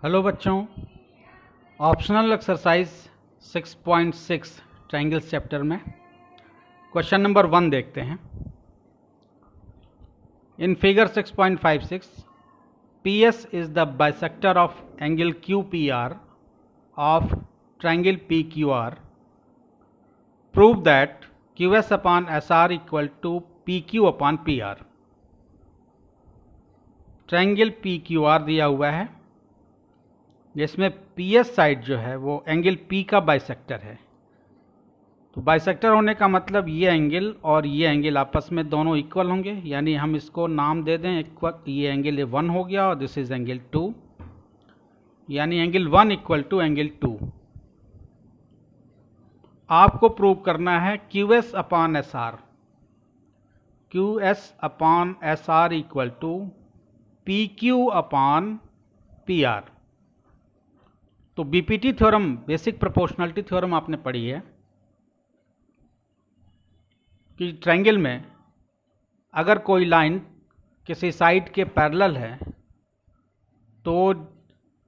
Hello बच्चों, optional exercise 6.6 triangles chapter में question number 1 देखते हैं। In figure 6.56 PS is the bisector of angle QPR of triangle PQR। Prove that QS upon SR equal to PQ upon PR। Triangle PQR दिया हुआ है जिसमें PS side जो है वो एंगल P का बाइसेक्टर है। तो बाइसेक्टर होने का मतलब ये एंगल और ये एंगल आपस में दोनों इक्वल होंगे, यानी हम इसको नाम दे दें इक्वल। ये एंगल 1 हो गया और दिस इज एंगल 2, यानी एंगल 1 इक्वल टू एंगल 2। आपको प्रूव करना है QS upon SR। QS upon SR equal to PQ upon PR। तो BPT theorem, basic proportionality theorem आपने पढ़ी है कि ट्रायंगल में अगर कोई लाइन किसी साइड के पैरेलल है तो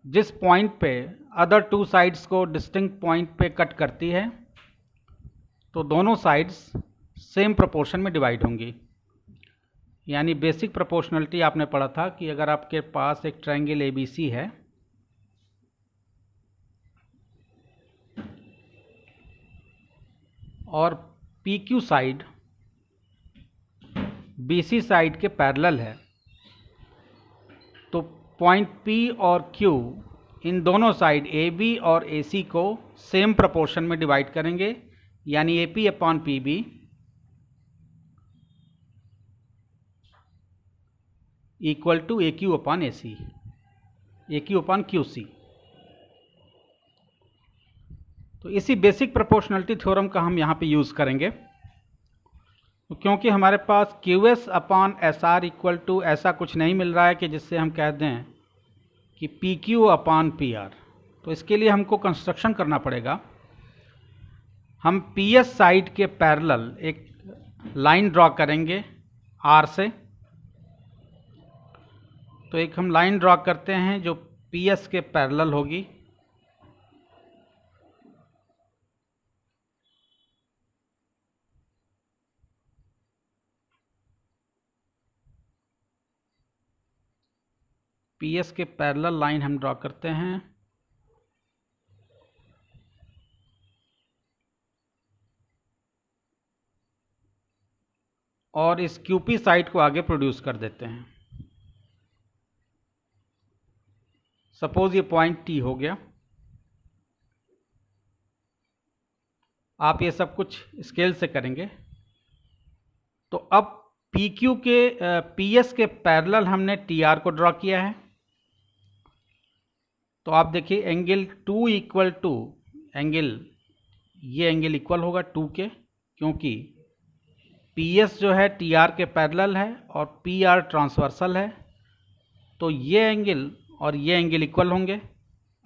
जिस पॉइंट पे अदर टू साइड्स को डिस्टिंक्ट पॉइंट पे कट करती है तो दोनों साइड्स सेम प्रोपोर्शन में डिवाइड होंगी। यानी बेसिक प्रोपोर्शनलिटी आपने पढ़ा था कि अगर आपके पास एक ट्रायंगल ABC है और PQ साइड BC साइड के पैरेलल है तो पॉइंट P और Q इन दोनों साइड AB और AC को सेम प्रोपोर्शन में डिवाइड करेंगे, यानी AP upon PB equal to AQ upon AC, AQ upon QC। तो इसी बेसिक प्रोपोर्शनलिटी थ्योरम का हम यहाँ पे यूज़ करेंगे। तो क्योंकि हमारे पास QS upon SR equal to ऐसा कुछ नहीं मिल रहा है कि जिससे हम कह दें कि PQ अपॉन PR, तो इसके लिए हमको कंस्ट्रक्शन करना पड़ेगा। हम PS साइड के पैरेलल एक लाइन ड्रॉ करेंगे R से। तो एक हम लाइन ड्रॉ करते हैं जो PS के पैरेलल होगी। PS के पैरेलल लाइन हम ड्रॉ करते हैं और इस QP साइड को आगे प्रोड्यूस कर देते हैं। सपोज ये पॉइंट T हो गया। आप ये सब कुछ स्केल से करेंगे। तो अब PQ के PS के पैरेलल हमने TR को ड्रॉ किया है। तो आप देखिए एंगल 2 इक्वल टू एंगल, ये एंगल इक्वल होगा 2 के, क्योंकि PS जो है TR के पैरेलल है और PR ट्रांसवर्सल है। तो ये एंगल और ये एंगल इक्वल होंगे,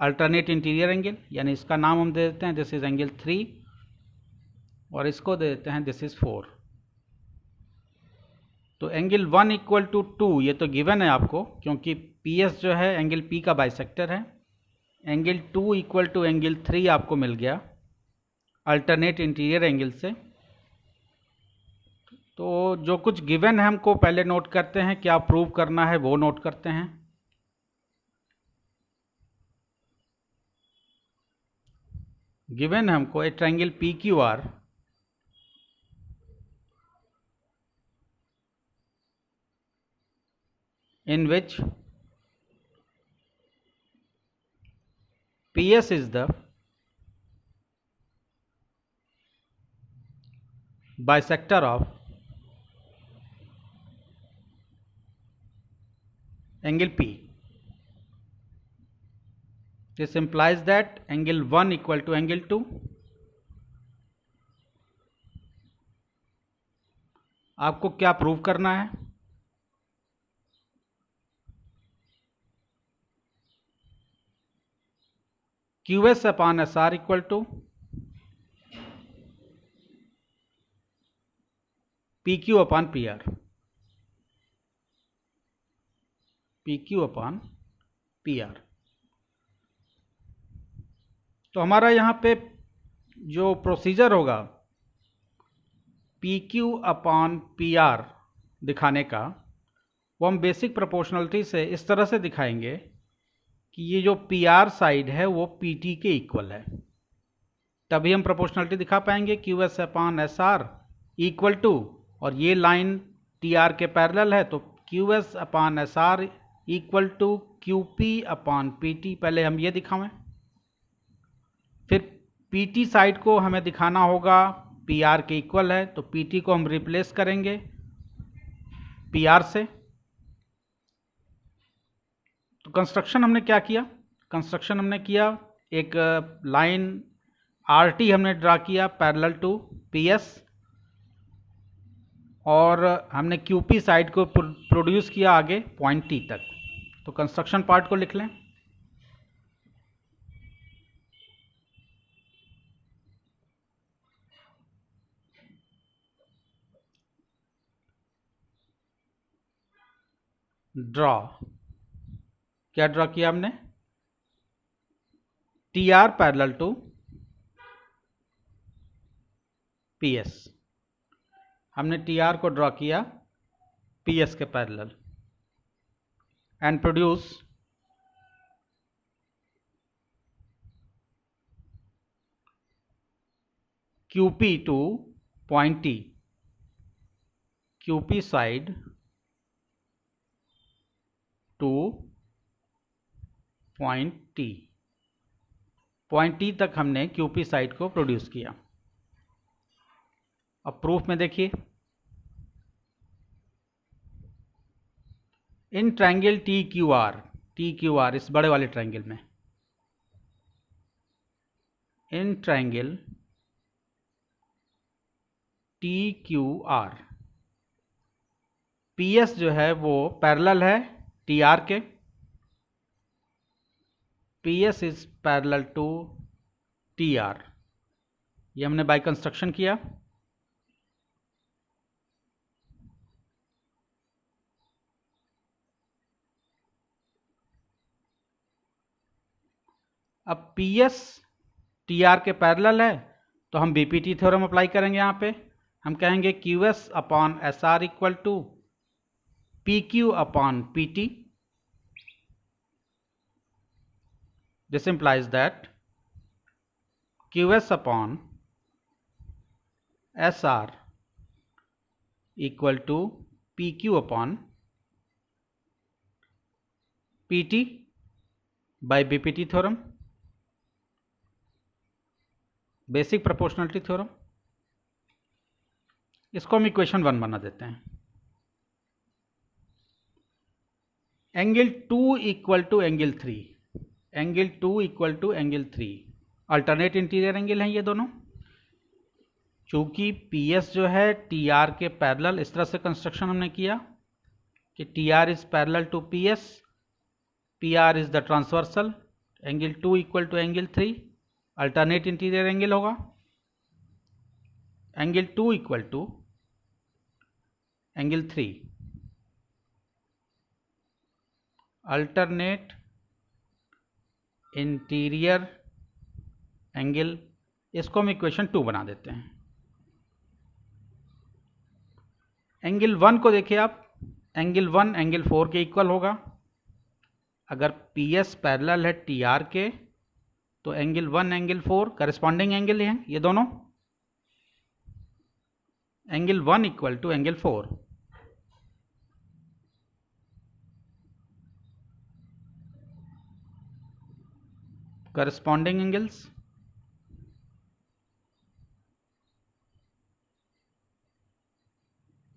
अल्टरनेट इंटीरियर एंगल, यानी इसका नाम हम दे देते हैं दिस इज एंगल 3 और इसको दे देते हैं दिस इज 4। तो एंगल 1 इक्वल टू 2 ये तो गिवन है आपको, क्योंकि PS जो है एंगल P का बाइसेक्टर है। एंगल 2 इक्वल टू एंगल 3 आपको मिल गया अल्टरनेट इंटीरियर एंगल से। तो जो कुछ गिवन है हमको पहले नोट करते हैं, क्या प्रूव करना है वो नोट करते हैं। गिवन है हमको ए triangle PQR in which PS is the bisector of angle P. This implies that angle 1 equal to angle 2. आपको क्या प्रूव करना है? QS upon SR equal to PQ upon PR, PQ upon PR। तो हमारा यहाँ पे जो प्रोसीजर होगा P Q upon P R दिखाने का, वो हम बेसिक प्रोपोर्शनलिटी से इस तरह से दिखाएंगे कि ये जो पी आर साइड है वो पी टी के इक्वल है, तभी हम प्रोपोर्शनलिटी दिखा पाएंगे। Q S upon S R equal to, और ये लाइन टी आर के पैरेलल है तो Q S upon S R equal to Q P upon P T. पहले हम ये दिखावें, फिर पी टी साइड को हमें दिखाना होगा पी आर के इक्वल है, तो पी टी को हम रिप्लेस करेंगे पी आर से। तो कंस्ट्रक्शन हमने क्या किया, कंस्ट्रक्शन हमने किया एक लाइन आर टी हमने ड्रा किया पैरेलल टू पी एस, और हमने क्यू पी साइड को प्रोड्यूस किया आगे पॉइंट टी तक। तो कंस्ट्रक्शन पार्ट को लिख लें। ड्रॉ, क्या ड्रॉ किया हमने, T R parallel to P S. हमने टी आर को ड्रॉ किया पी एस के parallel and produce Q P to point T, Q P side to point T. Point T तक हमने क्यू पी साइड को produce किया। अब proof में देखिए, in triangle T Q R, इस बड़े वाले ट्रायंगल में, in triangle T Q R, P S जो है वो पैरेलल है टी आर के, P S is parallel to T R. ये हमने बाय कंस्ट्रक्शन किया। अब पी एस टी आर के पैरेलल है तो हम बीपीटी थ्योरम अप्लाई करेंगे। यहाँ पे हम कहेंगे Q S upon S R equal to P Q upon P T. This implies that QS upon SR equal to PQ upon PT by BPT theorem, basic proportionality theorem. इसको हम equation 1 बना देते हैं। Angle 2 equal to angle 3, angle 2 equal to angle 3, alternate interior angle हैं ये दोनों। चूंकि P S जो है टी आर के पैरेलल, इस तरह से कंस्ट्रक्शन हमने किया कि T R is parallel to P S, P R is the transversal, angle 2 equal to angle 3, alternate interior angle होगा। Angle 2 equal to angle 3, alternate interior angle, इसको हम इक्वेशन 2 बना देते हैं। एंगल 1 को देखिए आप, एंगल 1 एंगल 4 के इक्वल होगा। अगर पी एस पैरेलल है टी आर के तो एंगल 1 एंगल 4 करस्पॉन्डिंग एंगल हैं ये दोनों। Angle 1 equal to angle 4, corresponding angles.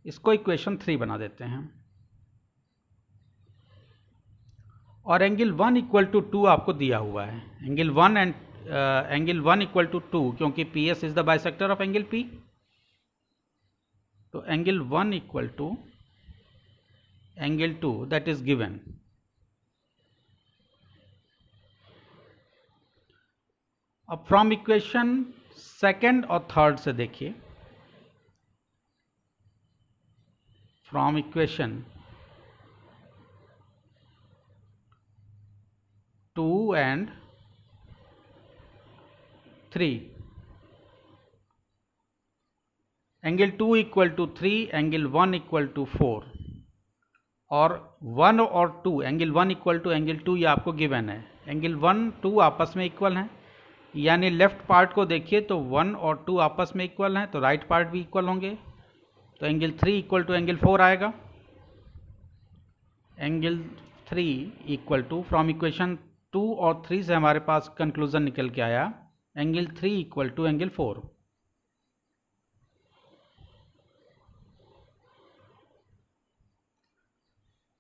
इसको इक्वेशन 3 बना देते हैं। और एंगल 1 इक्वल टू 2 आपको दिया हुआ है। Angle 1 and angle 1 equal to 2, क्योंकि P S is the bisector of angle P. तो angle 1 equal to angle 2 that is given. अब फ्रॉम इक्वेशन सेकेंड और थर्ड से देखिए, from equation 2 and 3, angle 2 equal to 3, angle 1 equal to 4, और 1 और 2, angle 1 equal to angle 2 ये आपको given है। एंगल 1 2 आपस में इक्वल हैं, यानी लेफ्ट पार्ट को देखिए तो 1 और 2 आपस में इक्वल हैं, तो राइट पार्ट भी इक्वल होंगे, तो एंगल 3 इक्वल टू एंगल 4 आएगा। Angle 3 equal to, from equation 2 और 3 से हमारे पास कंक्लूजन निकल के आया, एंगल 3 इक्वल टू एंगल 4।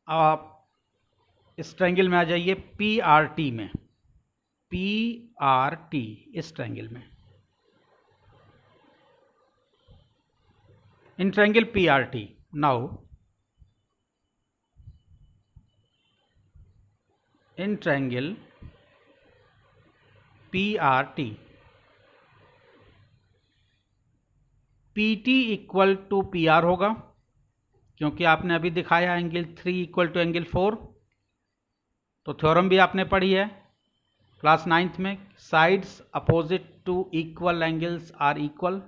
आप इस ट्रायंगल में आ जाइए PRT में, PRT इस ट्रायंगल में, in triangle PRT now in triangle PRT PT equal to PR होगा, क्योंकि आपने अभी दिखाया एंगल 3 इक्वल टू एंगल 4, तो थ्योरम भी आपने पढ़ी है क्लास 9th में, sides opposite to equal angles are equal,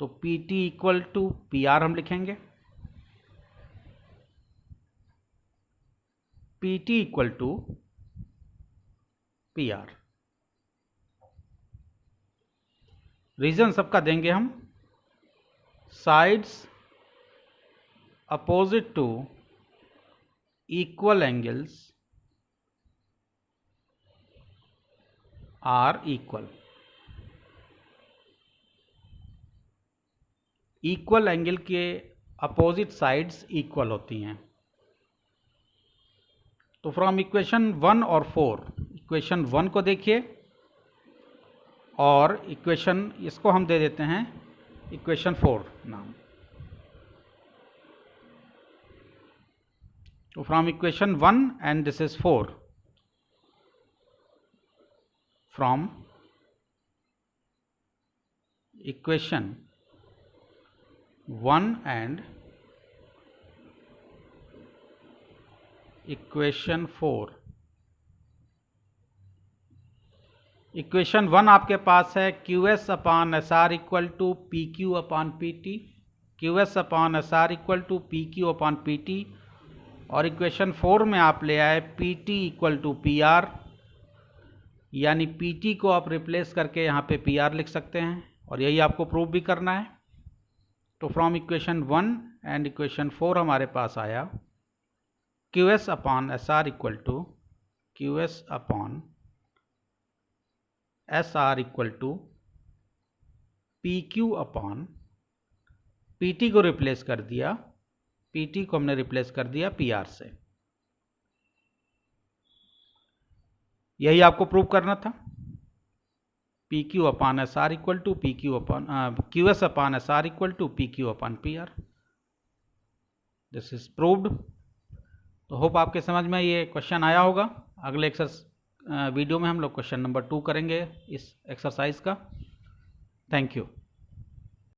तो PT इक्वल टू PR हम लिखेंगे, PT equal to PR। Reason सबका देंगे हम, sides opposite to equal angles are equal, equal angle के अपोजिट साइड्स इक्वल होती हैं। तो फ्रॉम इक्वेशन 1 और 4, इक्वेशन 1 को देखिए और इक्वेशन, इसको हम दे देते हैं इक्वेशन 4 नाम। तो from equation 1 and this is 4, from equation 1 and equation 4, equation 1 आपके पास है QS upon SR equal to PQ upon PT, QS upon SR equal to PQ upon PT, और इक्वेशन 4 में आप ले आए PT इक्वल टू PR, यानी PT को आप रिप्लेस करके यहाँ पे PR लिख सकते हैं, और यही आपको प्रूव भी करना है। तो फ्रॉम इक्वेशन 1 एंड इक्वेशन 4 हमारे पास आया QS upon SR equal to QS upon SR equal to PQ upon PT को रिप्लेस कर दिया, PT को हमने रिप्लेस कर दिया PR से। यही आपको प्रूव करना था, PQ upon SR equal to PQ upon QS upon SR equal to PQ upon PR। This is proved. तो होप आपके समझ में ये क्वेश्चन आया होगा। अगले वीडियो में हम लोग क्वेश्चन नंबर 2 करेंगे इस एक्सरसाइज का। Thank you.